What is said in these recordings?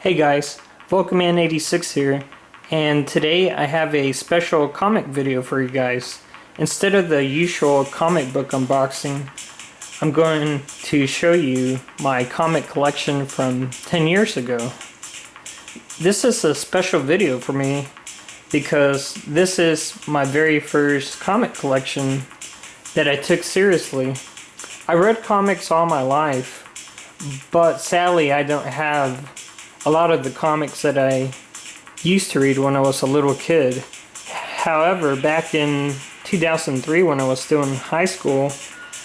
Hey guys, Vulcanman86 here, and today I have a special comic video for you guys. Instead of the usual comic book unboxing, I'm going to show you my comic collection from 10 years ago. This is a special video for me because this is my very first comic collection that I took seriously. I read comics all my life, but sadly I don't have a lot of the comics that I used to read when I was a little kid. However, back in 2003 when I was still in high school,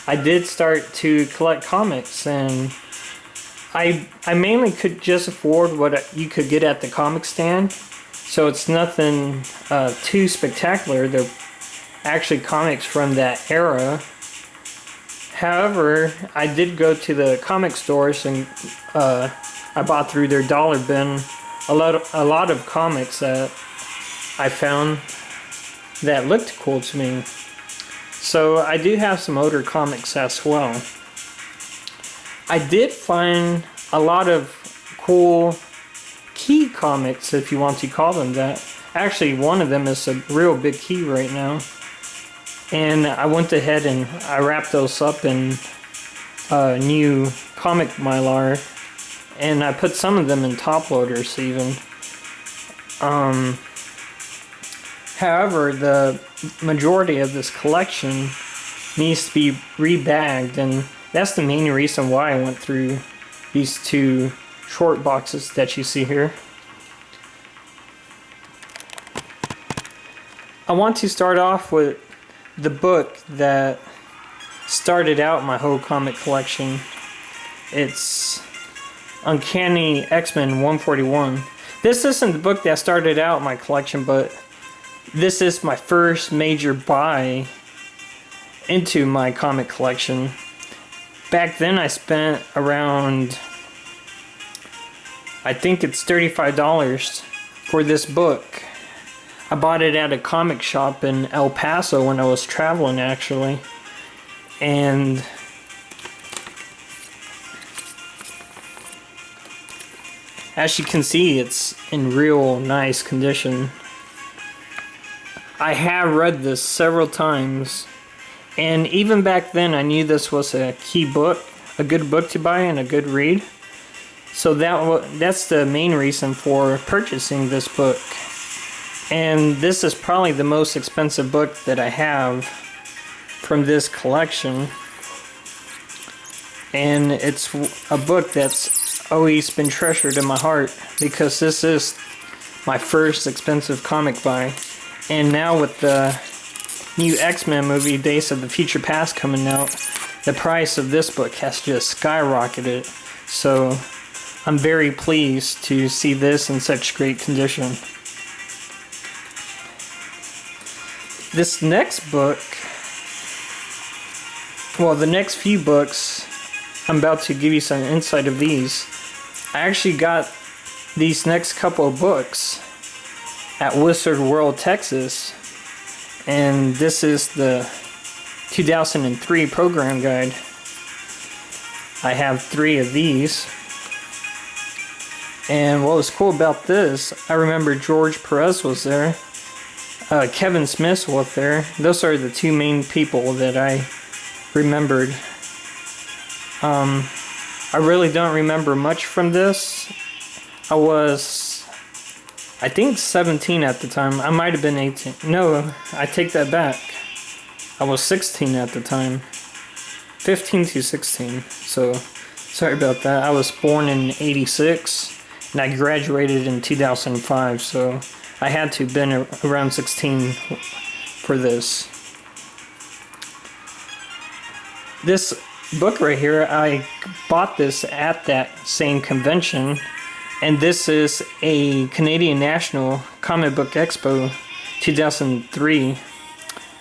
I did start to collect comics, and I mainly could just afford what you could get at the comic stand, so it's nothing too spectacular. They're actually comics from that era. However, I did go to the comic stores and I bought through their dollar bin a lot of comics that I found that looked cool to me. So I do have some older comics as well. I did find a lot of cool key comics, if you want to call them that. Actually, one of them is a real big key right now. And I went ahead and I wrapped those up in new comic Mylar. And I put some of them in top loaders even. However, the majority of this collection needs to be rebagged, and that's the main reason why I went through these two short boxes that you see here. I want to start off with the book that started out my whole comic collection. It's Uncanny X-Men 141. This isn't the book that started out my collection, but this is my first major buy into my comic collection. Back then I spent around, I think it's $35 for this book. I bought it at a comic shop in El Paso when I was traveling, actually. And as you can see, it's in real nice condition. I have read this several times, and even back then I knew this was a key book, a good book to buy and a good read. So that's the main reason for purchasing this book. And this is probably the most expensive book that I have from this collection. And it's a book that's always been treasured in my heart because this is my first expensive comic buy. And now with the new X-Men movie Days of the Future Past coming out, the price of this book has just skyrocketed. So I'm very pleased to see this in such great condition. This next book, well, the next few books, I'm about to give you some insight of these. I actually got these next couple of books at Wizard World, Texas, and this is the 2003 program guide. I have 3 of these, and what was cool about this, I remember George Perez was there, Kevin Smith was there. Those are the 2 main people that I remembered. I really don't remember much from this. I was, I think, 17 at the time. I might have been 18. No, I take that back. I was 16 at the time. 15 to 16. So, sorry about that. I was born in 86, and I graduated in 2005, so I had to have been around 16 for this. This book right here, I bought this at that same convention, and this is a Canadian National Comic Book Expo 2003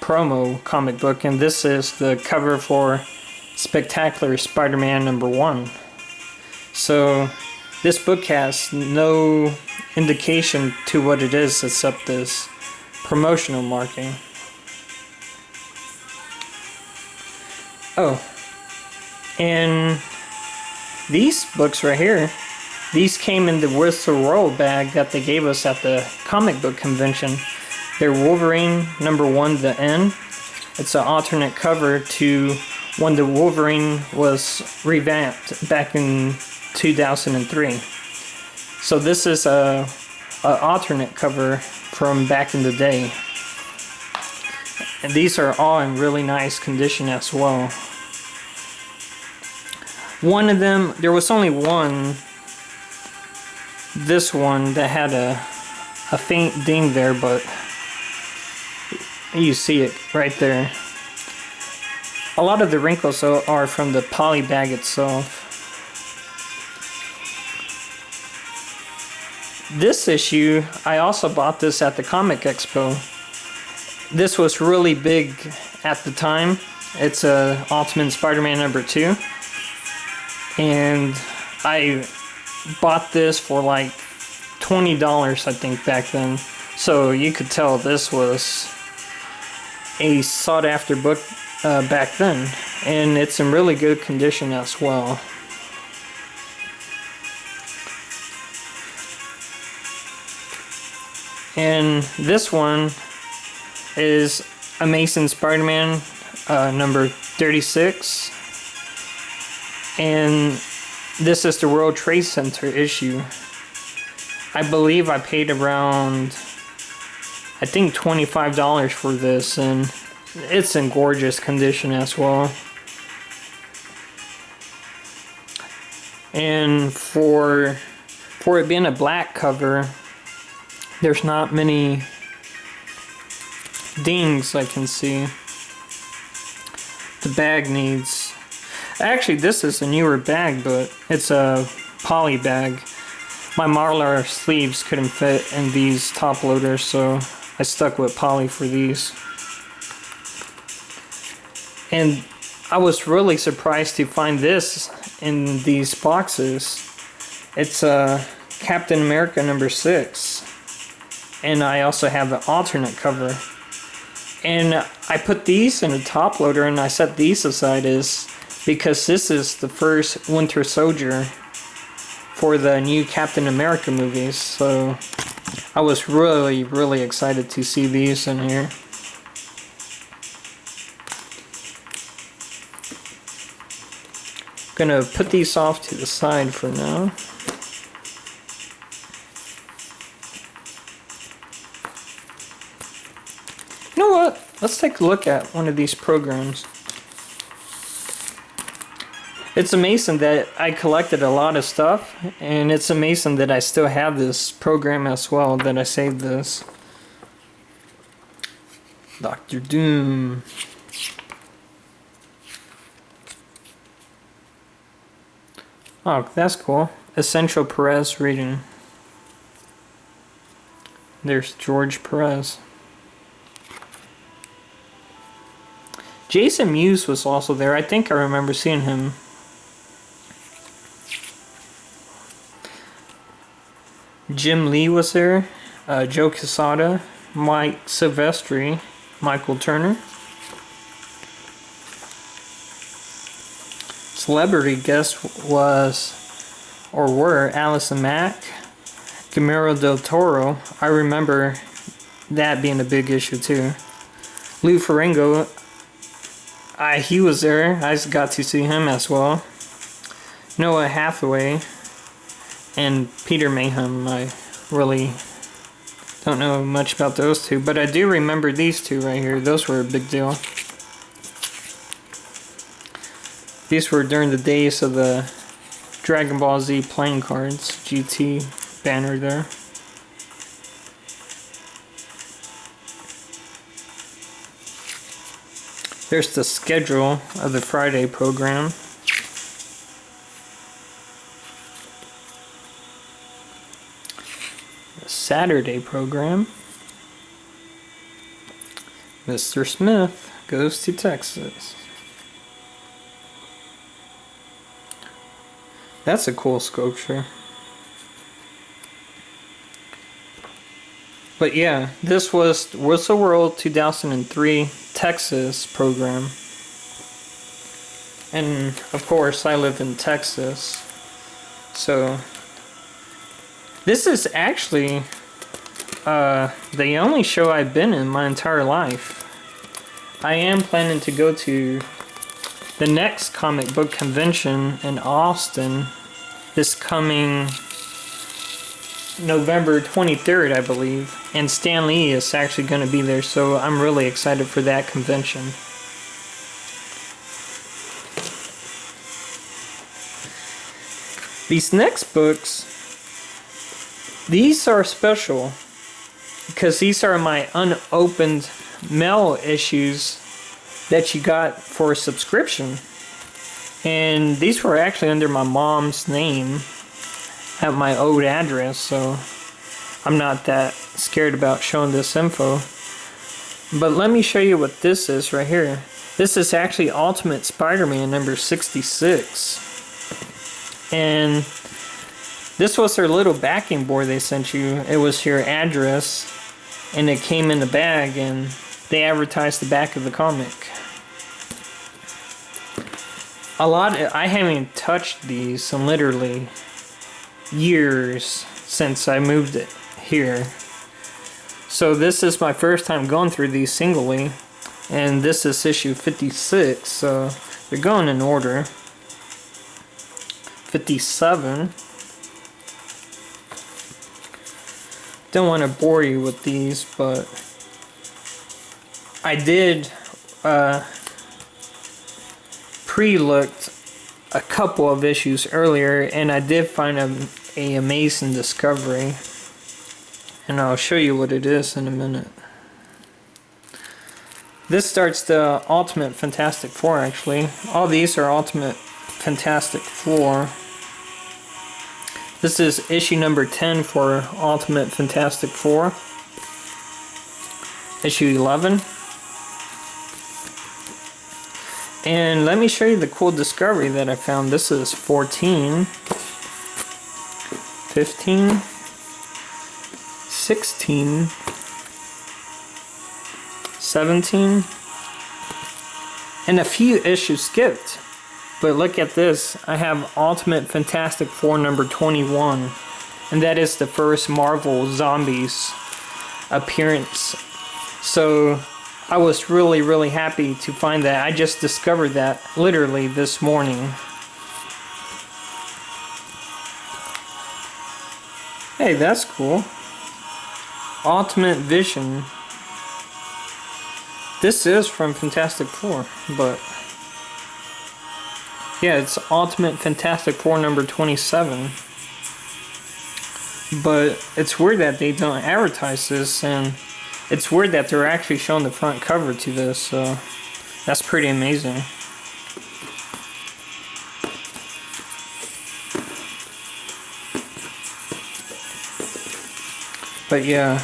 promo comic book, and this is the cover for Spectacular Spider-Man #1. So this book has no indication to what it is except this promotional marking. Oh, and these books right here, These came in the Whistle Roll bag that they gave us at the comic book convention. They're Wolverine #1, The End. It's an alternate cover to when the Wolverine was revamped back in 2003. So this is a alternate cover from back in the day. And these are all in really nice condition as well. One of them, there was only one, this one, that had a faint ding there, but you see it right there. A lot of the wrinkles are from the poly bag itself. This issue, I also bought this at the Comic Expo. This was really big at the time. It's Ultimate Spider-Man #2. And I bought this for like $20, I think, back then. So you could tell this was a sought-after book back then. And it's in really good condition as well. And this one is Amazing Spider-Man number 36. And this is the World Trade Center issue. I believe I paid around, I think, $25 for this, and it's in gorgeous condition as well. And for it being a black cover, there's not many dings I can see. The bag needs... Actually, this is a newer bag, but it's a poly bag. My Marlar sleeves couldn't fit in these top loaders, so I stuck with poly for these. And I was really surprised to find this in these boxes. It's Captain America #6. And I also have an alternate cover. And I put these in a top loader and I set these aside because this is the first Winter Soldier for the new Captain America movies. So I was really, really excited to see these in here. Gonna put these off to the side for now. You know what? Let's take a look at one of these programs. It's amazing that I collected a lot of stuff, and it's amazing that I still have this program as well, that I saved this. Dr. Doom. Oh, that's cool. Essential Perez reading. There's George Perez. Jason Mewes was also there. I think I remember seeing him. Jim Lee was there. Joe Quesada. Mike Silvestri. Michael Turner. Celebrity guests were Allison Mack. Guillermo del Toro. I remember that being a big issue too. Lou Ferrigno. He was there. I got to see him as well. Noah Hathaway and Peter Mayhem. I really don't know much about those two, but I do remember these two right here. Those were a big deal. These were during the days of the Dragon Ball Z playing cards. GT banner there. There's the schedule of the Friday program. The Saturday program. Mr. Smith goes to Texas. That's a cool sculpture. But yeah, this was Whistle World 2003 Texas program. And of course I live in Texas, so This is actually the only show I've been in my entire life. I am planning to go to the next comic book convention in Austin this coming November 23rd, I believe. And Stan Lee is actually going to be there, so I'm really excited for that convention. These next books, these are special because these are my unopened mail issues that you got for a subscription. And these were actually under my mom's name at my old address, so I'm not that scared about showing this info. But let me show you what this is right here. This is actually Ultimate Spider-Man number 66. And this was their little backing board they sent you. It was your address, and it came in the bag, and they advertised the back of the comic. I haven't even touched these in literally years since I moved it here. So this is my first time going through these singly, and this is issue 56, so they're going in order. 57. Don't want to bore you with these, but I did pre-looked a couple of issues earlier, and I did find an amazing discovery, and I'll show you what it is in a minute. This starts the Ultimate Fantastic Four, actually. All these are Ultimate Fantastic Four. This is issue number 10 for Ultimate Fantastic Four. Issue 11. And let me show you the cool discovery that I found. This is 14, 15, 16, 17, and a few issues skipped. But look at this. I have Ultimate Fantastic Four number 21, and that is the first Marvel Zombies appearance. So I was really happy to find that. I just discovered that literally this morning. Hey, that's cool. Ultimate Vision. This is from Fantastic Four, but yeah, it's Ultimate Fantastic Four number 27. But it's weird that they don't advertise this, and it's weird that they're actually showing the front cover to this, so that's pretty amazing. But yeah,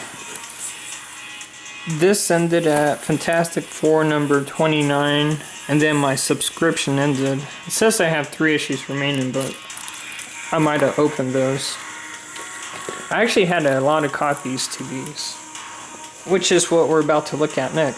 this ended at Fantastic Four number 29, and then my subscription ended. It says I have 3 issues remaining, but I might have opened those. I actually had a lot of copies to these, which is what we're about to look at next.